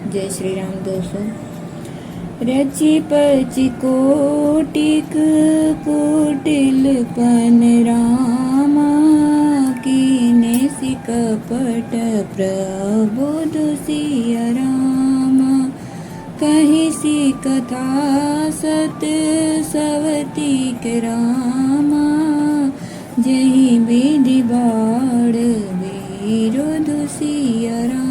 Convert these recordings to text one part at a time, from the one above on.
जय श्री राम दोस्तों। रचि पचि कोटिक कुटिलपन रामा, कीने सि कपट प्रबोध सिया रामा। कहीं सी कथा सत सवतीक रामा, जही विधि बाढ़ विरोध सिया रामा।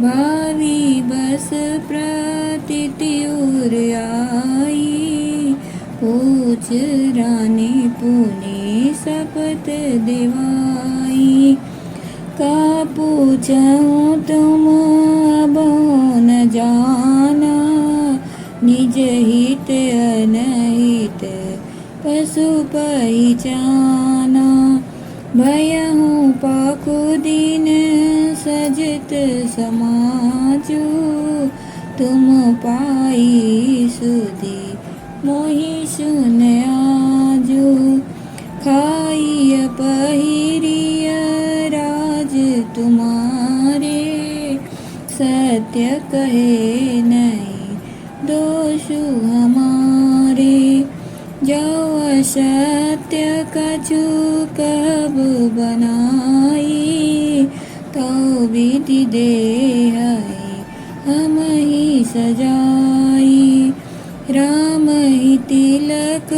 भावी बस प्रतीति उर आई, पूछ रानी पुनि शपथ दिवाई। का पूछूं तुम अब न जाना, निज हित अनहित पशु पहिचाना। भयहूँ पाखुदीन सजत समाजू, तुम पाई सुधि मोहि सुन आजू। खाइय पहिरिय राज तुम्हारे, सत्य कहे नहीं दोषु हमारे। जो असत्य कछु कब बनाई, तो विधि दे हम ही सजाई। राम ही तिलक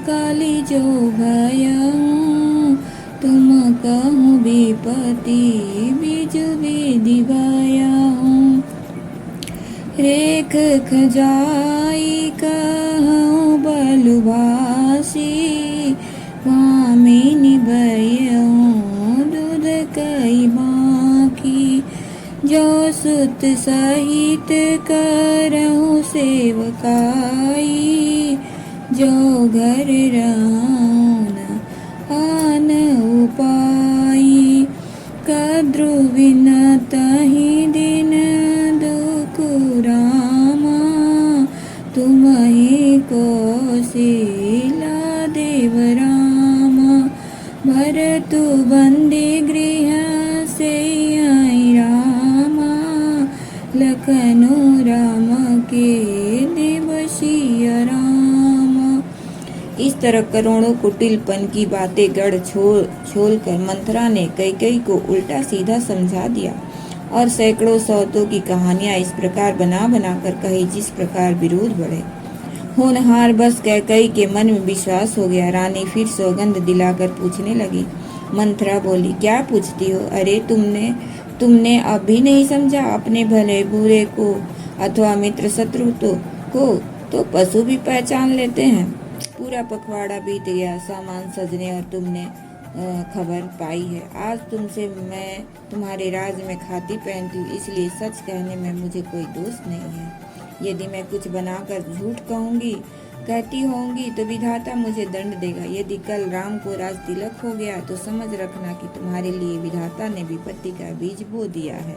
काली जो भयऊँ, तुम कहूँ विपति बिजु विधि भयऊँ। रेख खजाई कहूँ बलुभासी, भामिनी भयऊँ दूध कई बाकी। जो सुत सहित करऊँ सेवकाई, जो घर रहूँ न आन उपाई। कद्रु बिन तहि दिन दुख रामा, तुम ही कौशला देव रामा। भरतु बंदी गृह से आई रामा, लखनऊ राम के दिवसिया रामा। इस तरह करोड़ों कुटिलपन की बातें गढ़ छोल कर मंथरा ने कैकेयी को उल्टा सीधा समझा दिया और सैकड़ों सौतों की कहानियां इस प्रकार बना बना कर कही जिस प्रकार विरोध बढ़े। होनहार बस कैकेयी के मन में विश्वास हो गया। रानी फिर सौगंध दिलाकर पूछने लगी। मंथरा बोली, क्या पूछती हो? अरे तुमने अब भी नहीं समझा? अपने भले बुरे को अथवा मित्र शत्रु को पशु भी पहचान लेते हैं। पूरा पखवाड़ा बीत गया, सामान सजने और तुमने खबर पाई है। आज तुमसे मैं तुम्हारे राज में खाती पहनती हूँ, इसलिए सच कहने में मुझे कोई दोष नहीं है। यदि मैं कुछ बनाकर झूठ कहती होंगी तो विधाता मुझे दंड देगा। यदि कल राम को राज तिलक हो गया तो समझ रखना कि तुम्हारे लिए विधाता ने विपत्ति का बीज बो दिया है।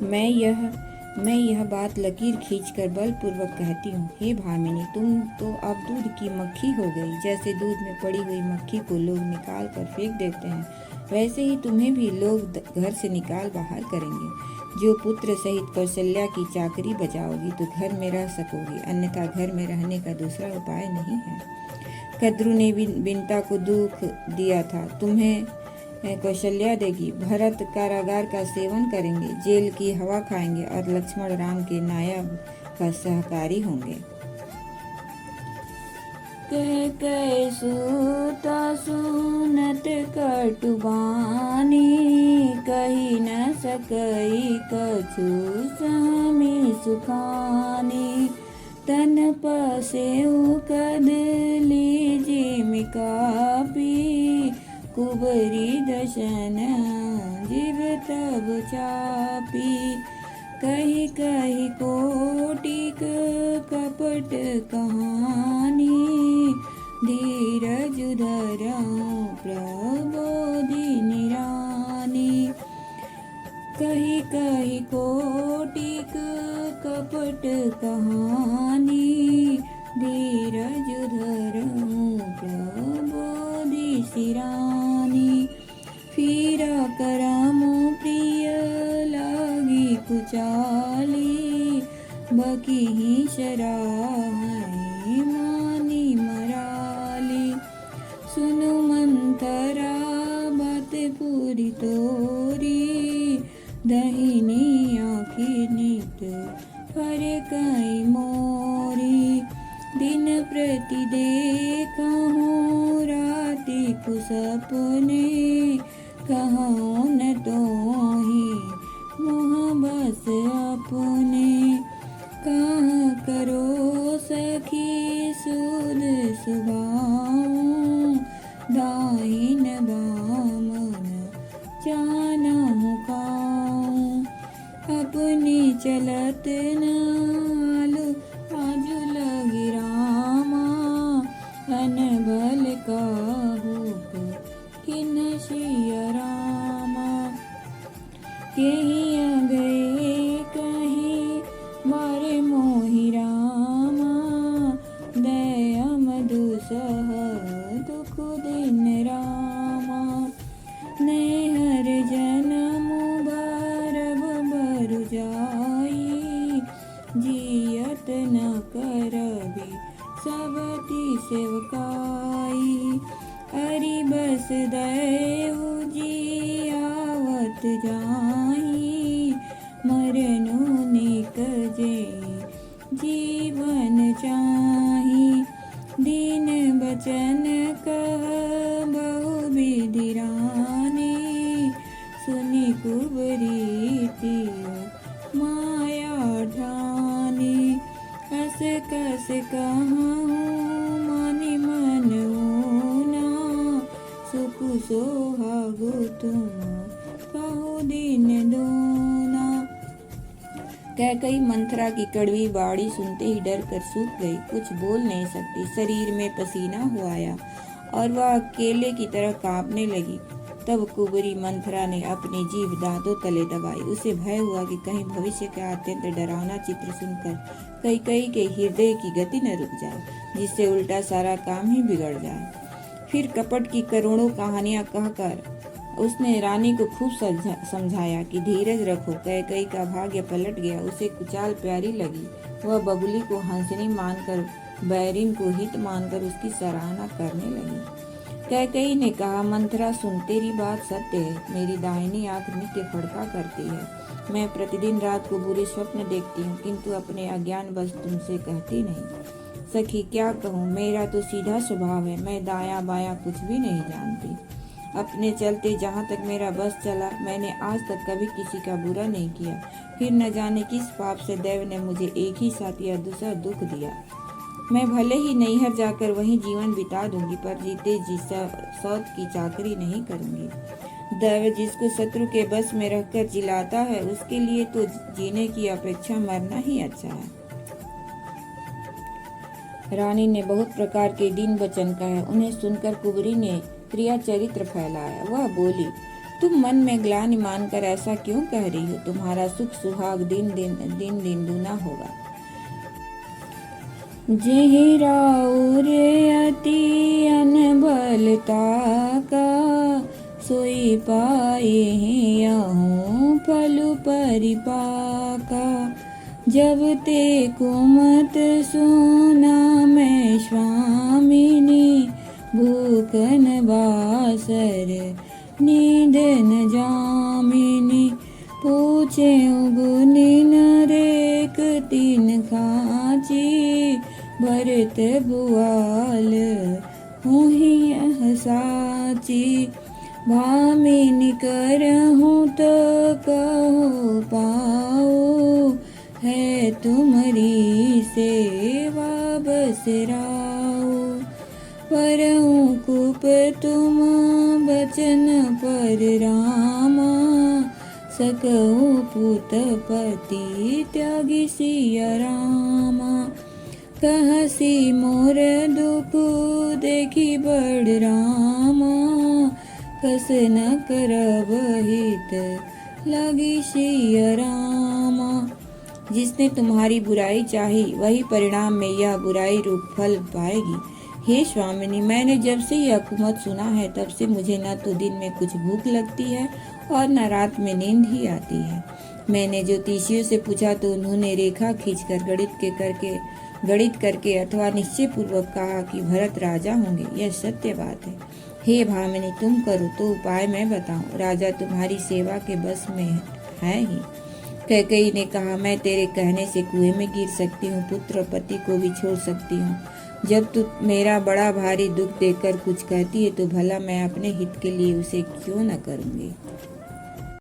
मैं यह बात लकीर खींचकर बलपूर्वक कहती हूँ। हे भामिनी, तुम तो अब दूध की मक्खी हो गई। जैसे दूध में पड़ी हुई मक्खी को लोग निकाल कर फेंक देते हैं, वैसे ही तुम्हें भी लोग घर से निकाल बाहर करेंगे। जो पुत्र सहित कौशल्या की चाकरी बजाओगी तो घर में रह सकोगी, अन्यथा घर में रहने का दूसरा उपाय नहीं है। कद्रु ने बिंता को दुख दिया था, तुम्हें कौशल्या देगी। भरत कारागार का सेवन करेंगे, जेल की हवा खाएंगे और लक्ष्मण राम के नायब का सहकारी होंगे। कह सुता सुनत कटुबानी, कही न सकई कछु स्वामी सुखानी। तन पसेउ कदली जिमि कापी, कुबरी दशन जीव तब चापी। कही कही कोटिक कपट कहानी, धीरज धरऊँ प्रबोधिनी रानी। कही कही कोटिक कपट कहानी, धीरज धरऊँ प्रबोधि रानी। फिर करमु प्रिय चाली, बकी ही शराहई मानी मराली। सुनु मंथरा बात पूरी तोरी, दहिनी आँखी नित पर कई मोरी। दिन प्रति देखूं राति को सपने, कहूं न तो ही मुँह बस अपने। कहाँ करो सखी सूद सुभाऊं, दाहिन बामन जानहु काऊं। अपनी चलत नालु आजु लगी रामा, अनबल काहूक किन सिया रामा। कहीं गए कहीं मारे मोहि रामा, दया मधु सह दुख दिन रामा। नैहर जनम बारब बरु जाई, जियत न करबी सबती सेवकाई। अरि बस दैउ जियावत जाई, मरनु निकजे जीवन चाही। दीन बचन कह बहु विधि रानी, सुनि कुबरी तिय माया ठानी। अस कस कहूँ मानि मन ऊना, सुख सोहागो तुम कहो दिन दूना। कैकई मंथरा की कड़वी बाड़ी सुनते ही डर कर सूख गई, कुछ बोल नहीं सकती। शरीर में पसीना हो आया और वह अकेले की तरह कांपने लगी। तब कुबरी मंथरा ने अपनी जीभ दांतों तले दबाई। उसे भय हुआ कि कहीं भविष्य का अत्यंत डरावना चित्र सुनकर कैकई के हृदय की गति न रुक जाए, जिससे उल्टा सारा काम ही बिगड़ जाए। फिर कपट की करोड़ों कहानियां कहकर उसने रानी को खूब समझाया कि धीरज रखो। कैकई का भाग्य पलट गया, उसे कुचाल प्यारी लगी। वह बबुली को हंसनी मानकर, बैरिन को हित मानकर उसकी सराहना करने लगी। कैकई ने कहा, मंथरा सुन, तेरी बात सत्य है। मेरी दाहिनी आंख नित्य फड़का करती है। मैं प्रतिदिन रात को बुरे स्वप्न देखती हूँ, किंतु अपने अज्ञान बस तुमसे कहती नहीं। सखी क्या कहूँ, मेरा तो सीधा स्वभाव है। मैं दाया बाया कुछ भी नहीं जानती। अपने चलते जहाँ तक मेरा बस चला, मैंने आज तक कभी किसी का बुरा नहीं किया। फिर न जाने किस पाप से दैव ने मुझे एक ही साथ या दूसरा दुख दिया। मैं भले ही नैहर जाकर वहीं जीवन बिता दूंगी, पर जीते जी सौत की चाकरी नहीं करूंगी। दैव जिसको शत्रु के बस में रहकर जिलाता है, उसके लिए तो जीने की अपेक्षा मरना ही अच्छा है। रानी ने बहुत प्रकार के दीन वचन कहे। उन्हें सुनकर कुबरी ने प्रिया चरित्र फैलाया। वह बोली, तुम मन में ग्लानि मानकर ऐसा क्यों कह रही हो? तुम्हारा सुख सुहाग दिन दिन दूना होगा। जेहि राउर अति अनबलता का, सोई पाए यहूँ फलु परिपाका। जब ते कुमत सुना मैं स्वामिनी, भूखन बासर नींद न जामिनी। पूछे गुनी नरेक तीन खाची, भरत बुआल हुई यह साची। भामिनी करहूँ तो कहो पाओ, है तुम्हारी सेवा बस राओ। परऊँ कुप तुम बचन पर रामा, सकऊँ पुत पति त्यागी सिया रामा। कहसी मोर दुख देखी बड़ रामा, कस न करब हित लगी सिया रामा। जिसने तुम्हारी बुराई चाही, वही परिणाम में यह बुराई रूप फल पाएगी। हे स्वामिनी, मैंने जब से यह कुमत सुना है, तब से मुझे न तो दिन में कुछ भूख लगती है और न रात में नींद ही आती है। मैंने ज्योतिषियों से पूछा तो उन्होंने रेखा खींचकर गणित करके अथवा निश्चय पूर्वक कहा कि भरत राजा होंगे। यह सत्य बात है। हे भामिनी, तुम करो तो उपाय मैं बताऊं। राजा तुम्हारी सेवा के बस में है ही। कैकेयी ने कहा, मैं तेरे कहने से कुएं में गिर सकती हूँ, पुत्र पति को भी छोड़ सकती हूँ। जब तू मेरा बड़ा भारी दुख देखकर कुछ कहती है तो भला मैं अपने हित के लिए उसे क्यों न करूँगी।